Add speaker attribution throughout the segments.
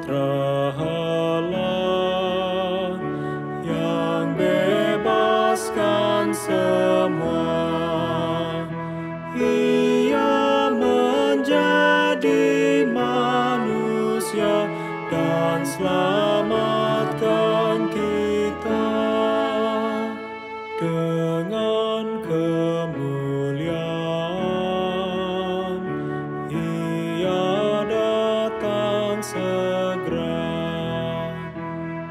Speaker 1: Putra Allah yang bebaskan semua. Ia menjadi manusia dan selamatkan kita dengan kemuliaan. Ia datang segera.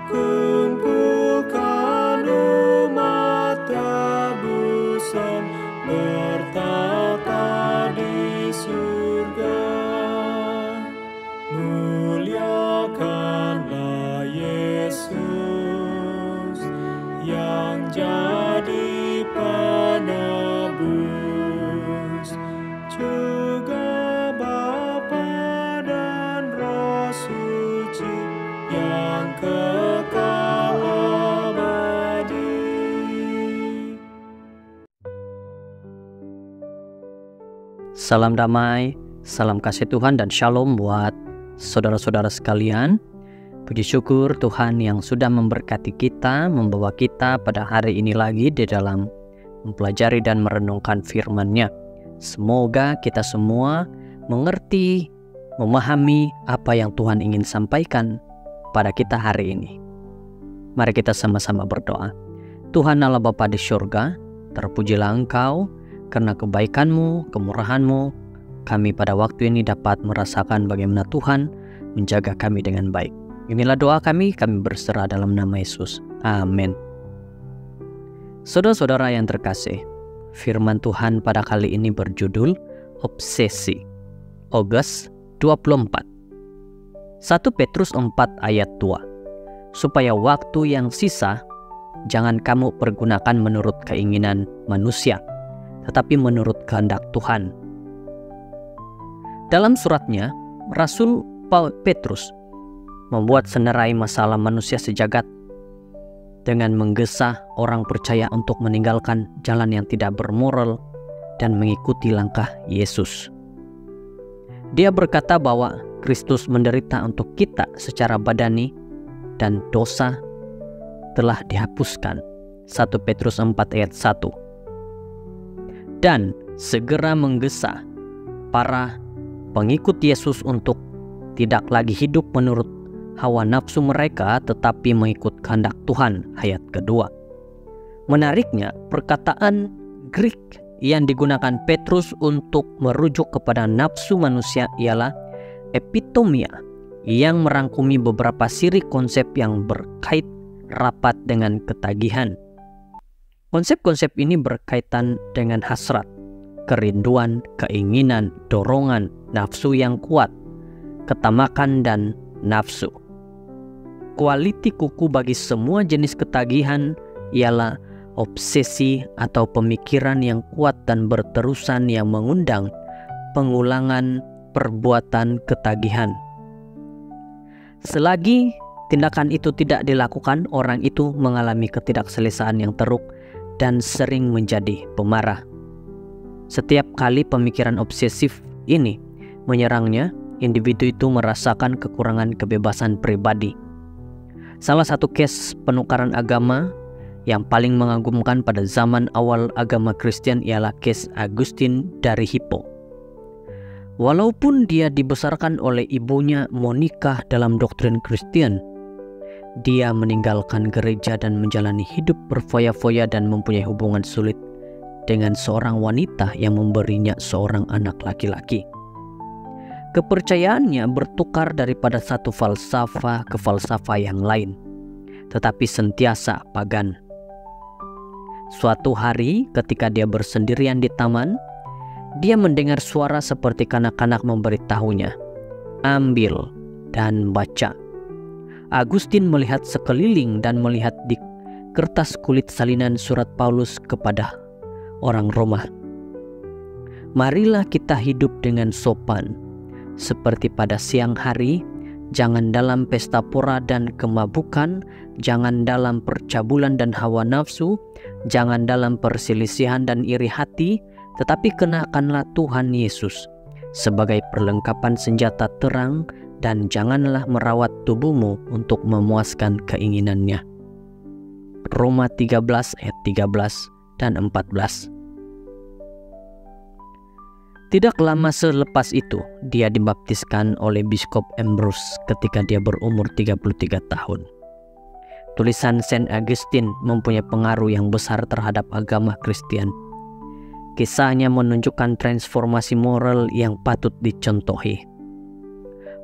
Speaker 1: Kumpulkan umat tebusan bertahta di surga. Muliakanlah Yesus yang jadi penebus, juga Bapa dan Roh Suci yang kekal abadi.
Speaker 2: Salam damai, salam kasih Tuhan dan shalom buat saudara-saudara sekalian. Puji syukur Tuhan yang sudah memberkati kita, membawa kita pada hari ini lagi di dalam mempelajari dan merenungkan firman-Nya. Semoga kita semua mengerti, memahami apa yang Tuhan ingin sampaikan pada kita hari ini. Mari kita sama-sama berdoa. Tuhan Allah Bapa di surga, terpujilah Engkau karena kebaikan-Mu, kemurahan-Mu. Kami pada waktu ini dapat merasakan bagaimana Tuhan menjaga kami dengan baik. Inilah doa kami berserah dalam nama Yesus. Amin. Saudara-saudara yang terkasih, firman Tuhan pada kali ini berjudul Obsesi. August 24. 1 Petrus 4 ayat 2. Supaya waktu yang sisa jangan kamu pergunakan menurut keinginan manusia, tetapi menurut kehendak Tuhan. Dalam suratnya, Rasul Petrus membuat senerai masalah manusia sejagat dengan menggesa orang percaya untuk meninggalkan jalan yang tidak bermoral dan mengikuti langkah Yesus. Dia berkata bahwa Kristus menderita untuk kita secara badani dan dosa telah dihapuskan. 1 Petrus 4 ayat 1. Dan segera menggesa para pengikut Yesus untuk tidak lagi hidup menurut hawa nafsu mereka, tetapi mengikut kehendak Tuhan. Ayat kedua. Menariknya, perkataan Greek yang digunakan Petrus untuk merujuk kepada nafsu manusia ialah epitomia, yang merangkumi beberapa siri konsep yang berkait rapat dengan ketagihan. Konsep-konsep ini berkaitan dengan hasrat, kerinduan, keinginan, dorongan, nafsu yang kuat, ketamakan, dan nafsu. Kualiti kuku bagi semua jenis ketagihan ialah obsesi atau pemikiran yang kuat dan berterusan yang mengundang pengulangan perbuatan ketagihan. Selagi tindakan itu tidak dilakukan, orang itu mengalami ketidakselesaan yang teruk dan sering menjadi pemarah. Setiap kali pemikiran obsesif ini menyerangnya, individu itu merasakan kekurangan kebebasan pribadi. Salah satu case penukaran agama yang paling mengagumkan pada zaman awal agama Kristen ialah case Agustin dari Hippo. Walaupun dia dibesarkan oleh ibunya Monica dalam doktrin Kristen, dia meninggalkan gereja dan menjalani hidup berfoya-foya dan mempunyai hubungan sulit dengan seorang wanita yang memberinya seorang anak laki-laki. Kepercayaannya bertukar daripada satu falsafah ke falsafah yang lain, tetapi sentiasa pagan. Suatu hari ketika dia bersendirian di taman, dia mendengar suara seperti kanak-kanak memberitahunya, "Ambil dan baca." Agustin melihat sekeliling dan melihat di kertas kulit salinan surat Paulus kepada orang Roma. Marilah kita hidup dengan sopan, seperti pada siang hari, jangan dalam pesta pora dan kemabukan, jangan dalam percabulan dan hawa nafsu, jangan dalam perselisihan dan iri hati, tetapi kenakanlah Tuhan Yesus sebagai perlengkapan senjata terang dan janganlah merawat tubuhmu untuk memuaskan keinginannya. Roma 13 ayat 13 dan 14. Tidak lama selepas itu, dia dibaptiskan oleh Biskop Ambrose ketika dia berumur 33 tahun. Tulisan Saint Augustine mempunyai pengaruh yang besar terhadap agama Kristen. Kisahnya menunjukkan transformasi moral yang patut dicontohi.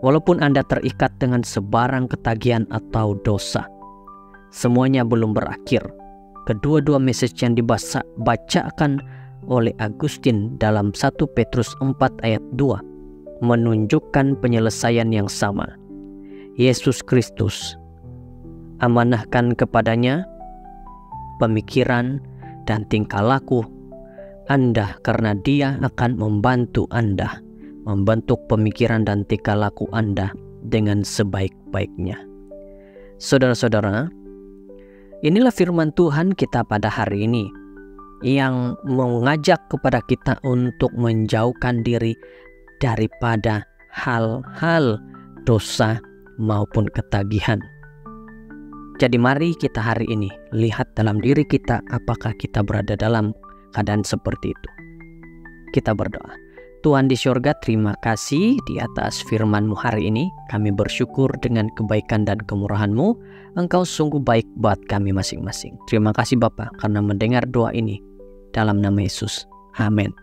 Speaker 2: Walaupun Anda terikat dengan sebarang ketagihan atau dosa, semuanya belum berakhir. Kedua-dua message yang dibacakan oleh Agustin dalam 1 Petrus 4 ayat 2 menunjukkan penyelesaian yang sama. Yesus Kristus amanahkan kepadanya pemikiran dan tingkah laku Anda karena Dia akan membantu Anda membentuk pemikiran dan tingkah laku Anda dengan sebaik-baiknya. Saudara-saudara, inilah firman Tuhan kita pada hari ini yang mengajak kepada kita untuk menjauhkan diri daripada hal-hal dosa maupun ketagihan. Jadi mari kita hari ini lihat dalam diri kita apakah kita berada dalam keadaan seperti itu. Kita berdoa. Tuhan di surga, terima kasih di atas firman-Mu hari ini. Kami bersyukur dengan kebaikan dan kemurahan-Mu. Engkau sungguh baik buat kami masing-masing. Terima kasih Bapa karena mendengar doa ini. Dalam nama Yesus. Amin.